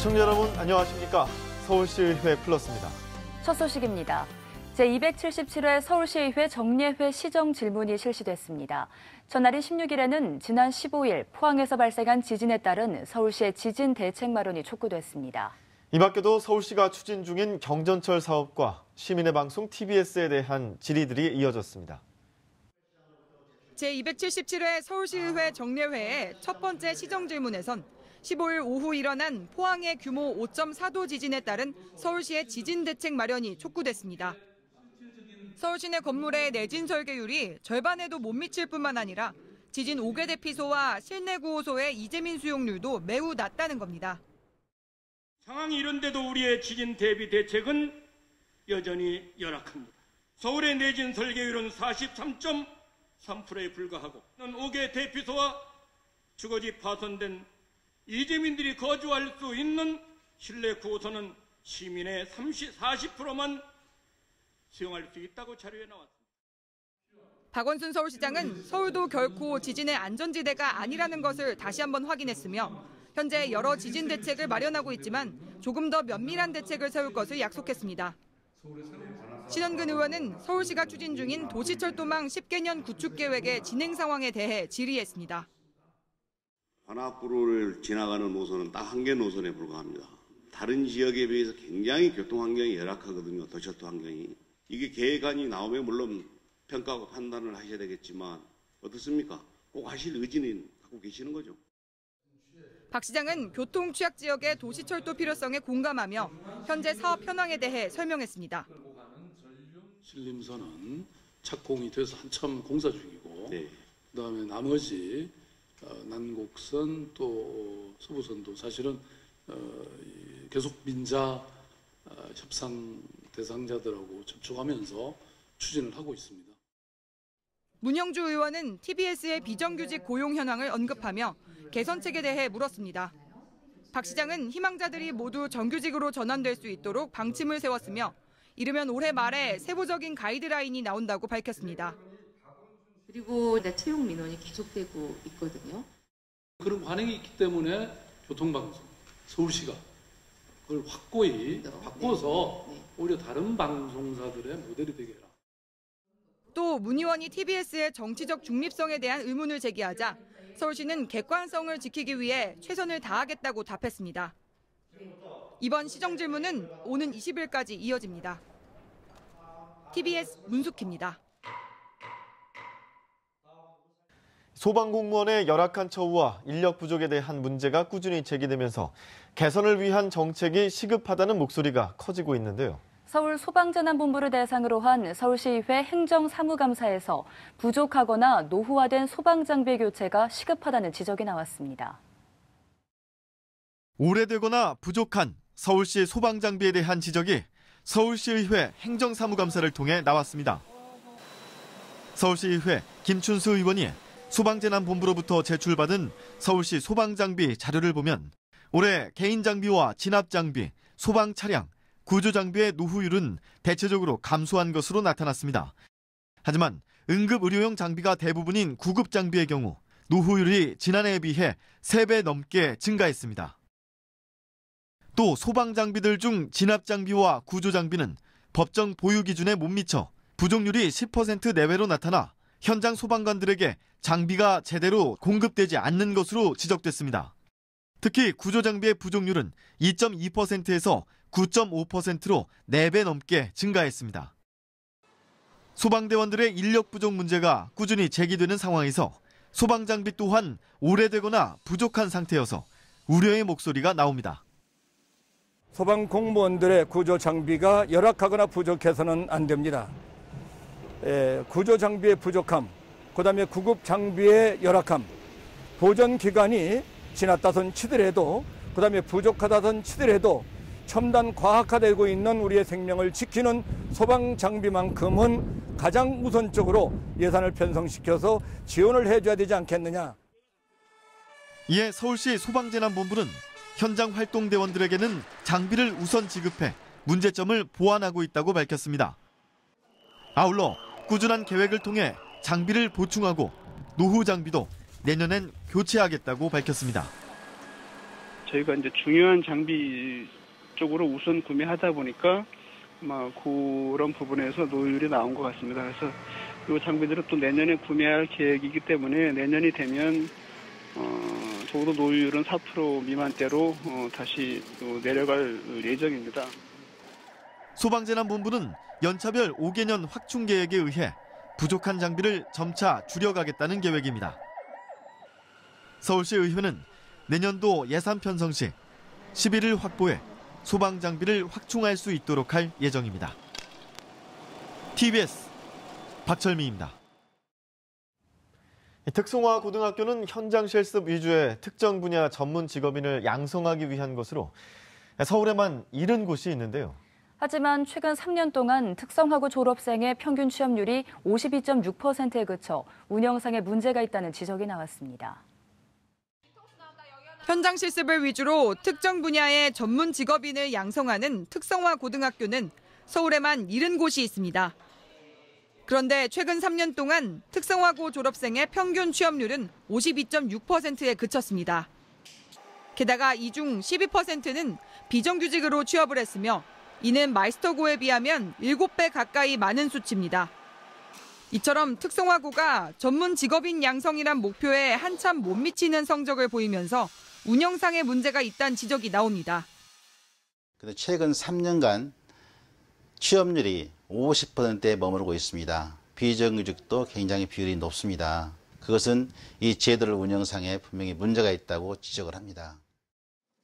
시청자 여러분 안녕하십니까? 서울시의회 플러스입니다. 첫 소식입니다. 제277회 서울시의회 정례회 시정 질문이 실시됐습니다. 전날인 16일에는 지난 15일 포항에서 발생한 지진에 따른 서울시의 지진 대책 마련이 촉구됐습니다. 이 밖에도 서울시가 추진 중인 경전철 사업과 시민의 방송 TBS에 대한 질의들이 이어졌습니다. 제277회 서울시의회 정례회의 첫 번째 시정 질문에선 15일 오후 일어난 포항의 규모 5.4도 지진에 따른 서울시의 지진 대책 마련이 촉구됐습니다. 서울시 내 건물의 내진 설계율이 절반에도 못 미칠 뿐만 아니라 지진 5개 대피소와 실내 구호소의 이재민 수용률도 매우 낮다는 겁니다. 상황이 이런데도 우리의 지진 대비 대책은 여전히 열악합니다. 서울의 내진 설계율은 43.3%에 불과하고 5개 대피소와 주거지 파손된 이재민들이 거주할 수 있는 실내 구호소는 시민의 40%만 수용할 수 있다고 자료에 나왔습니다. 박원순 서울시장은 서울도 결코 지진의 안전지대가 아니라는 것을 다시 한번 확인했으며 현재 여러 지진 대책을 마련하고 있지만 조금 더 면밀한 대책을 세울 것을 약속했습니다. 신원근 의원은 서울시가 추진 중인 도시철도망 10개년 구축 계획의 진행 상황에 대해 질의했습니다. 관악구를 지나가는 노선은 딱 한 개 노선에 불과합니다. 다른 지역에 비해서 굉장히 교통 환경이 열악하거든요. 도시철도 환경이. 이게 계획안이 나오면 물론 평가하고 판단을 하셔야 되겠지만 어떻습니까? 꼭 하실 의지는 갖고 계시는 거죠. 박 시장은 교통 취약 지역의 도시철도 필요성에 공감하며 현재 사업 현황에 대해 설명했습니다. 신림선은 착공이 돼서 한참 공사 중이고 네. 그다음에 나머지 난곡선 또 서부선도 사실은 계속 민자 협상 대상자들하고 접촉하면서 추진을 하고 있습니다. 문영주 의원은 TBS의 비정규직 고용 현황을 언급하며 개선책에 대해 물었습니다. 박 시장은 희망자들이 모두 정규직으로 전환될 수 있도록 방침을 세웠으며 이르면 올해 말에 세부적인 가이드라인이 나온다고 밝혔습니다. 그리고 채용 민원이 계속되고 있거든요. 그런 관행이 있기 때문에 교통방송, 서울시가 그걸 확고히 바꿔서 오히려 다른 방송사들의 모델이 되게 해라. 또 문 의원이 TBS의 정치적 중립성에 대한 의문을 제기하자 서울시는 객관성을 지키기 위해 최선을 다하겠다고 답했습니다. 이번 시정 질문은 오는 20일까지 이어집니다. TBS 문숙희입니다. 소방공무원의 열악한 처우와 인력 부족에 대한 문제가 꾸준히 제기되면서 개선을 위한 정책이 시급하다는 목소리가 커지고 있는데요. 서울 소방재난본부를 대상으로 한 서울시의회 행정사무감사에서 부족하거나 노후화된 소방장비 교체가 시급하다는 지적이 나왔습니다. 오래되거나 부족한 서울시 소방장비에 대한 지적이 서울시의회 행정사무감사를 통해 나왔습니다. 서울시의회 김춘수 의원이 소방재난본부로부터 제출받은 서울시 소방장비 자료를 보면 올해 개인장비와 진압장비, 소방차량, 구조장비의 노후율은 대체적으로 감소한 것으로 나타났습니다. 하지만 응급의료용 장비가 대부분인 구급장비의 경우 노후율이 지난해에 비해 3배 넘게 증가했습니다. 또 소방장비들 중 진압장비와 구조장비는 법정 보유 기준에 못 미쳐 부족률이 10% 내외로 나타나 현장 소방관들에게 장비가 제대로 공급되지 않는 것으로 지적됐습니다. 특히 구조장비의 부족률은 2.2%에서 9.5%로 4배 넘게 증가했습니다. 소방대원들의 인력 부족 문제가 꾸준히 제기되는 상황에서 소방장비 또한 오래되거나 부족한 상태여서 우려의 목소리가 나옵니다. 소방 공무원들의 구조 장비가 열악하거나 부족해서는 안 됩니다. 구조 장비의 부족함, 그다음에 구급 장비의 열악함, 보존 기간이 지났다선 치더라도, 그다음에 부족하다선 치더라도 첨단 과학화되고 있는 우리의 생명을 지키는 소방 장비만큼은 가장 우선적으로 예산을 편성시켜서 지원을 해줘야 되지 않겠느냐. 이에 서울시 소방재난본부는 현장 활동대원들에게는 장비를 우선 지급해 문제점을 보완하고 있다고 밝혔습니다. 아울러 꾸준한 계획을 통해 장비를 보충하고 노후 장비도 내년엔 교체하겠다고 밝혔습니다. 저희가 이제 중요한 장비 쪽으로 우선 구매하다 보니까 그런 부분에서 노율이 나온 것 같습니다. 그래서 이 장비들은 또 내년에 구매할 계획이기 때문에 내년이 되면 적어도 노율은 4% 미만대로 다시 또 내려갈 예정입니다. 소방재난본부는 연차별 5개년 확충 계획에 의해 부족한 장비를 점차 줄여가겠다는 계획입니다. 서울시의회는 내년도 예산 편성 시 11일 확보해 소방 장비를 확충할 수 있도록 할 예정입니다. TBS 박철미입니다. 특성화 고등학교는 현장 실습 위주의 특정 분야 전문 직업인을 양성하기 위한 것으로 서울에만 70곳이 있는데요. 하지만 최근 3년 동안 특성화고 졸업생의 평균 취업률이 52.6%에 그쳐 운영상에 문제가 있다는 지적이 나왔습니다. 현장 실습을 위주로 특정 분야의 전문 직업인을 양성하는 특성화 고등학교는 서울에만 70곳이 있습니다. 그런데 최근 3년 동안 특성화고 졸업생의 평균 취업률은 52.6%에 그쳤습니다. 게다가 이 중 12%는 비정규직으로 취업을 했으며 이는 마이스터고에 비하면 7배 가까이 많은 수치입니다. 이처럼 특성화고가 전문 직업인 양성이란 목표에 한참 못 미치는 성적을 보이면서 운영상에 문제가 있다는 지적이 나옵니다. 근데 최근 3년간 취업률이 50%대에 머무르고 있습니다. 비정규직도 굉장히 비율이 높습니다. 그것은 이 제도를 운영상에 분명히 문제가 있다고 지적을 합니다.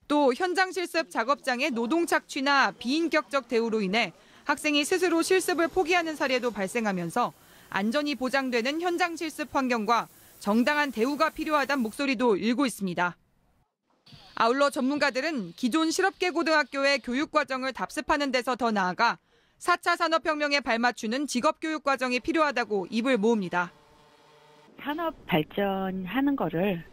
또 현장 실습 작업장의 노동 착취나 비인격적 대우로 인해 학생이 스스로 실습을 포기하는 사례도 발생하면서 안전이 보장되는 현장 실습 환경과 정당한 대우가 필요하다는 목소리도 일고 있습니다. 아울러 전문가들은 기존 실업계 고등학교의 교육과정을 답습하는 데서 더 나아가 4차 산업혁명에 발맞추는 직업교육 과정이 필요하다고 입을 모읍니다. 산업 발전하는 거를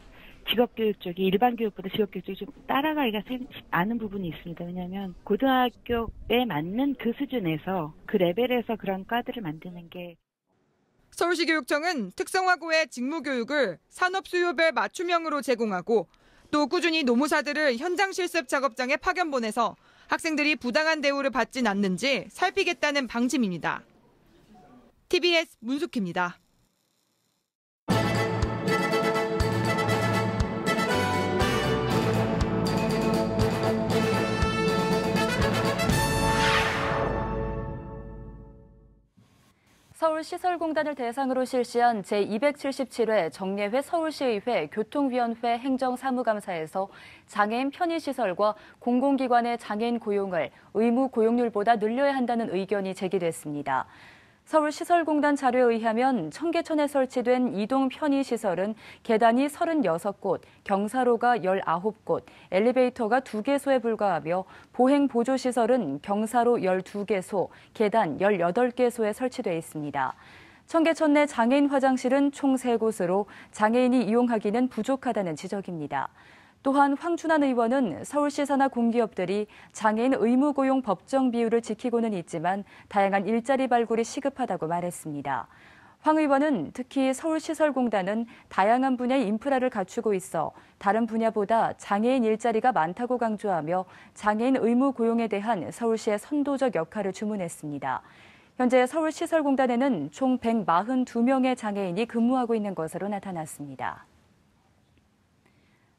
직업교육 쪽이 일반 교육보다 직업교육 쪽이 좀 따라가기가 쉽지 않은 부분이 있습니다. 왜냐하면 고등학교에 맞는 그 수준에서 그 레벨에서 그런 과들을 만드는 게. 서울시 교육청은 특성화고의 직무교육을 산업 수요별 맞춤형으로 제공하고 또 꾸준히 노무사들을 현장 실습 작업장에 파견 보내서 학생들이 부당한 대우를 받진 않는지 살피겠다는 방침입니다. TBS 문숙희입니다. 서울시설공단을 대상으로 실시한 제277회 정례회 서울시의회 교통위원회 행정사무감사에서 장애인 편의시설과 공공기관의 장애인 고용을 의무 고용률보다 늘려야 한다는 의견이 제기됐습니다. 서울시설공단 자료에 의하면 청계천에 설치된 이동 편의시설은 계단이 36곳, 경사로가 19곳, 엘리베이터가 2개소에 불과하며 보행보조시설은 경사로 12개소, 계단 18개소에 설치돼 있습니다. 청계천 내 장애인 화장실은 총 3곳으로 장애인이 이용하기는 부족하다는 지적입니다. 또한 황준환 의원은 서울시 산하 공기업들이 장애인 의무 고용 법정 비율을 지키고는 있지만 다양한 일자리 발굴이 시급하다고 말했습니다. 황 의원은 특히 서울시설공단은 다양한 분야의 인프라를 갖추고 있어 다른 분야보다 장애인 일자리가 많다고 강조하며 장애인 의무 고용에 대한 서울시의 선도적 역할을 주문했습니다. 현재 서울시설공단에는 총 142명의 장애인이 근무하고 있는 것으로 나타났습니다.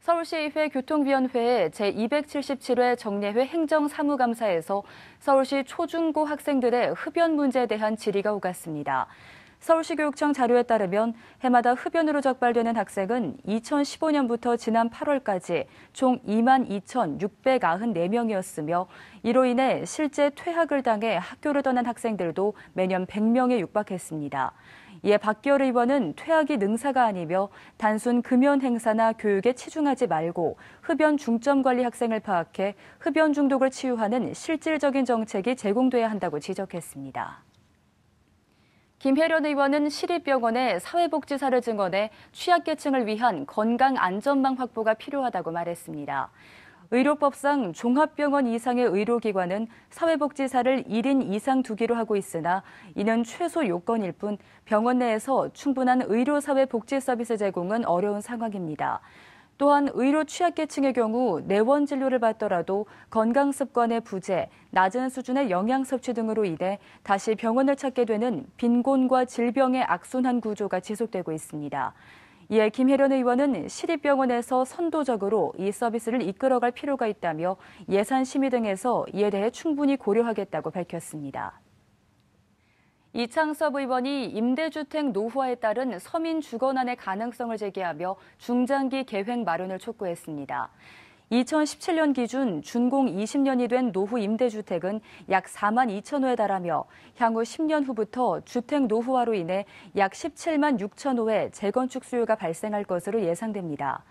서울시의회 교통위원회의 제277회 정례회 행정사무감사에서 서울시 초중고 학생들의 흡연 문제에 대한 질의가 오갔습니다. 서울시교육청 자료에 따르면 해마다 흡연으로 적발되는 학생은 2015년부터 지난 8월까지 총 22,694명이었으며 이로 인해 실제 퇴학을 당해 학교를 떠난 학생들도 매년 100명에 육박했습니다. 이에 박기열 의원은 퇴학이 능사가 아니며 단순 금연 행사나 교육에 치중하지 말고 흡연 중점 관리 학생을 파악해 흡연 중독을 치유하는 실질적인 정책이 제공돼야 한다고 지적했습니다. 김혜련 의원은 시립병원에 사회복지사를 증원해 취약계층을 위한 건강안전망 확보가 필요하다고 말했습니다. 의료법상 종합병원 이상의 의료기관은 사회복지사를 1인 이상 두기로 하고 있으나 이는 최소 요건일 뿐 병원 내에서 충분한 의료사회복지 서비스 제공은 어려운 상황입니다. 또한 의료 취약계층의 경우 내원 진료를 받더라도 건강 습관의 부재, 낮은 수준의 영양 섭취 등으로 인해 다시 병원을 찾게 되는 빈곤과 질병의 악순환 구조가 지속되고 있습니다. 이에 김혜련 의원은 시립병원에서 선도적으로 이 서비스를 이끌어갈 필요가 있다며 예산 심의 등에서 이에 대해 충분히 고려하겠다고 밝혔습니다. 이창섭 의원이 임대주택 노후화에 따른 서민 주거난의 가능성을 제기하며 중장기 계획 마련을 촉구했습니다. 2017년 기준 준공 20년이 된 노후 임대주택은 약 4만 2천 호에 달하며 향후 10년 후부터 주택 노후화로 인해 약 17만 6천 호의 재건축 수요가 발생할 것으로 예상됩니다.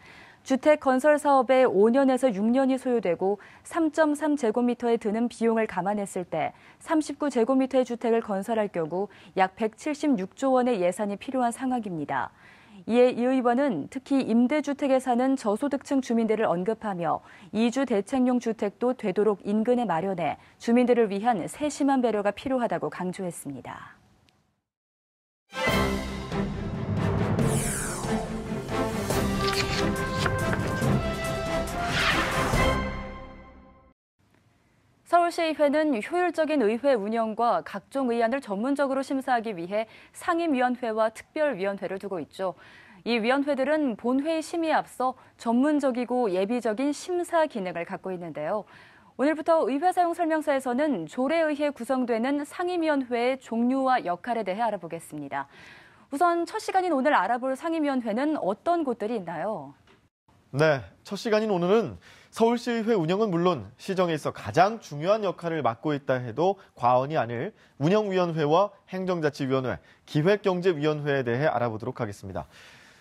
주택 건설 사업에 5년에서 6년이 소요되고 3.3제곱미터에 드는 비용을 감안했을 때 39제곱미터의 주택을 건설할 경우 약 176조 원의 예산이 필요한 상황입니다. 이에 이 의원은 특히 임대주택에 사는 저소득층 주민들을 언급하며 이주 대책용 주택도 되도록 인근에 마련해 주민들을 위한 세심한 배려가 필요하다고 강조했습니다. 서울시의회는 효율적인 의회 운영과 각종 의안을 전문적으로 심사하기 위해 상임위원회와 특별위원회를 두고 있죠. 이 위원회들은 본회의 심의에 앞서 전문적이고 예비적인 심사 기능을 갖고 있는데요. 오늘부터 의회 사용 설명서에서는 조례에 의해 구성되는 상임위원회의 종류와 역할에 대해 알아보겠습니다. 우선 첫 시간인 오늘 알아볼 상임위원회는 어떤 곳들이 있나요? 네, 첫 시간인 오늘은 서울시의회 운영은 물론 시정에 있어 가장 중요한 역할을 맡고 있다 해도 과언이 아닐 운영위원회와 행정자치위원회, 기획경제위원회에 대해 알아보도록 하겠습니다.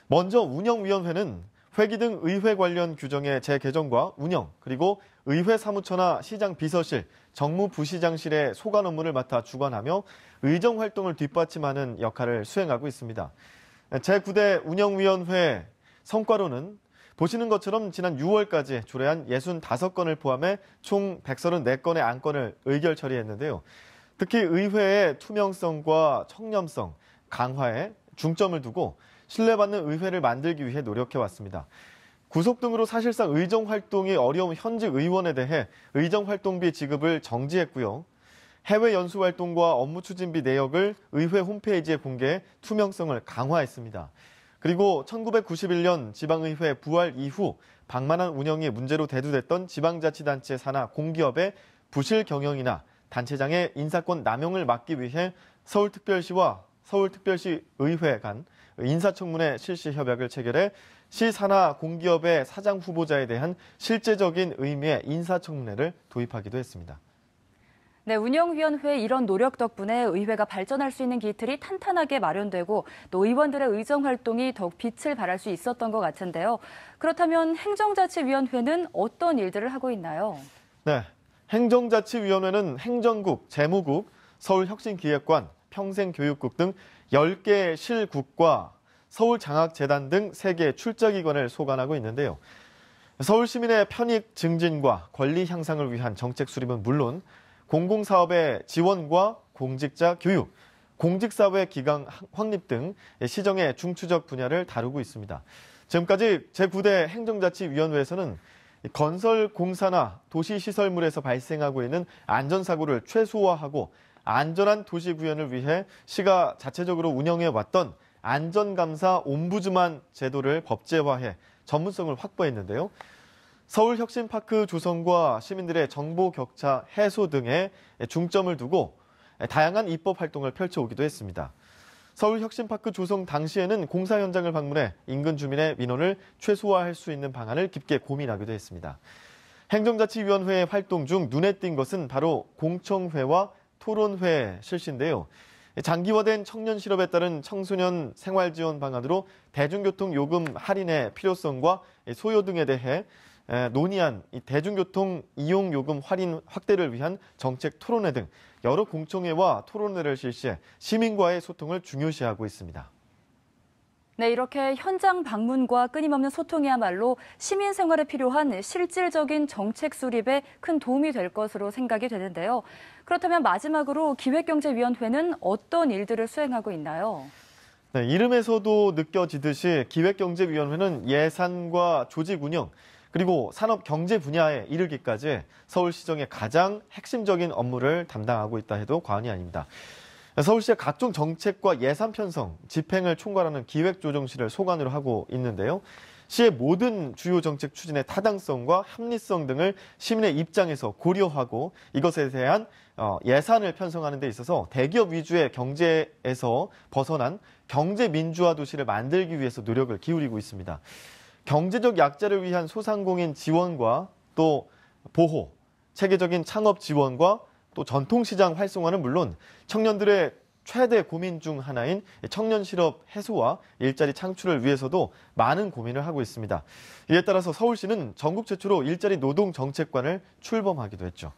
먼저 운영위원회는 회기 등 의회 관련 규정의 재개정과 운영, 그리고 의회 사무처나 시장 비서실, 정무부시장실의 소관 업무를 맡아 주관하며 의정 활동을 뒷받침하는 역할을 수행하고 있습니다. 제9대 운영위원회 성과로는 보시는 것처럼 지난 6월까지 조례안 65건을 포함해 총 134건의 안건을 의결 처리했는데요. 특히 의회의 투명성과 청렴성 강화에 중점을 두고 신뢰받는 의회를 만들기 위해 노력해왔습니다. 구속 등으로 사실상 의정 활동이 어려운 현직 의원에 대해 의정 활동비 지급을 정지했고요. 해외 연수 활동과 업무 추진비 내역을 의회 홈페이지에 공개해 투명성을 강화했습니다. 그리고 1991년 지방의회 부활 이후 방만한 운영이 문제로 대두됐던 지방자치단체 산하 공기업의 부실 경영이나 단체장의 인사권 남용을 막기 위해 서울특별시와 서울특별시 의회 간 인사청문회 실시 협약을 체결해 시 산하 공기업의 사장 후보자에 대한 실제적인 의미의 인사청문회를 도입하기도 했습니다. 네, 운영위원회의 이런 노력 덕분에 의회가 발전할 수 있는 기틀이 탄탄하게 마련되고 또 의원들의 의정 활동이 더욱 빛을 발할 수 있었던 것 같은데요. 그렇다면 행정자치위원회는 어떤 일들을 하고 있나요? 네, 행정자치위원회는 행정국, 재무국, 서울혁신기획관, 평생교육국 등 10개의 실국과 서울장학재단 등 3개의 출자기관을 소관하고 있는데요. 서울 시민의 편익 증진과 권리 향상을 위한 정책 수립은 물론 공공사업의 지원과 공직자 교육, 공직사회 기강 확립 등 시정의 중추적 분야를 다루고 있습니다. 지금까지 제9대 행정자치위원회에서는 건설 공사나 도시시설물에서 발생하고 있는 안전사고를 최소화하고 안전한 도시 구현을 위해 시가 자체적으로 운영해왔던 안전감사 옴부즈만 제도를 법제화해 전문성을 확보했는데요. 서울혁신파크 조성과 시민들의 정보 격차 해소 등에 중점을 두고 다양한 입법 활동을 펼쳐오기도 했습니다. 서울혁신파크 조성 당시에는 공사 현장을 방문해 인근 주민의 민원을 최소화할 수 있는 방안을 깊게 고민하기도 했습니다. 행정자치위원회의 활동 중 눈에 띈 것은 바로 공청회와 토론회 실시인데요. 장기화된 청년 실업에 따른 청소년 생활지원 방안으로 대중교통 요금 할인의 필요성과 소요 등에 대해 논의한 대중교통 이용 요금 할인 확대를 위한 정책 토론회 등 여러 공청회와 토론회를 실시해 시민과의 소통을 중요시하고 있습니다. 네, 이렇게 현장 방문과 끊임없는 소통이야말로 시민 생활에 필요한 실질적인 정책 수립에 큰 도움이 될 것으로 생각이 되는데요. 그렇다면 마지막으로 기획경제위원회는 어떤 일들을 수행하고 있나요? 네, 이름에서도 느껴지듯이 기획경제위원회는 예산과 조직 운영, 그리고 산업 경제 분야에 이르기까지 서울시정의 가장 핵심적인 업무를 담당하고 있다 해도 과언이 아닙니다. 서울시의 각종 정책과 예산 편성, 집행을 총괄하는 기획조정실을 소관으로 하고 있는데요. 시의 모든 주요 정책 추진의 타당성과 합리성 등을 시민의 입장에서 고려하고 이것에 대한 예산을 편성하는 데 있어서 대기업 위주의 경제에서 벗어난 경제 민주화 도시를 만들기 위해서 노력을 기울이고 있습니다. 경제적 약자를 위한 소상공인 지원과 또 보호, 체계적인 창업 지원과 또 전통시장 활성화는 물론 청년들의 최대 고민 중 하나인 청년 실업 해소와 일자리 창출을 위해서도 많은 고민을 하고 있습니다. 이에 따라서 서울시는 전국 최초로 일자리 노동 정책관을 출범하기도 했죠.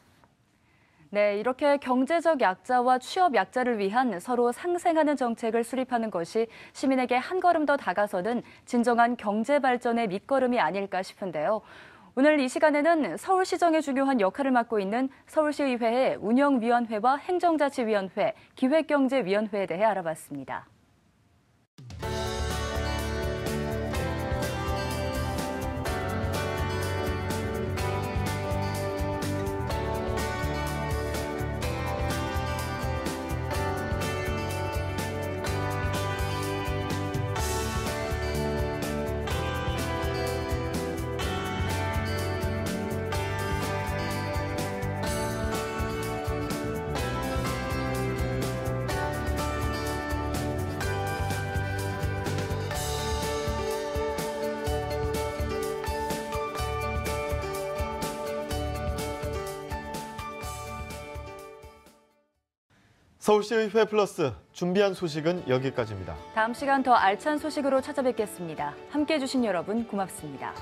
네, 이렇게 경제적 약자와 취업 약자를 위한 서로 상생하는 정책을 수립하는 것이 시민에게 한 걸음 더 다가서는 진정한 경제 발전의 밑거름이 아닐까 싶은데요. 오늘 이 시간에는 서울시정의 중요한 역할을 맡고 있는 서울시의회의 운영위원회와 행정자치위원회, 기획경제위원회에 대해 알아봤습니다. 서울시의회 플러스 준비한 소식은 여기까지입니다. 다음 시간 더 알찬 소식으로 찾아뵙겠습니다. 함께해 주신 여러분 고맙습니다.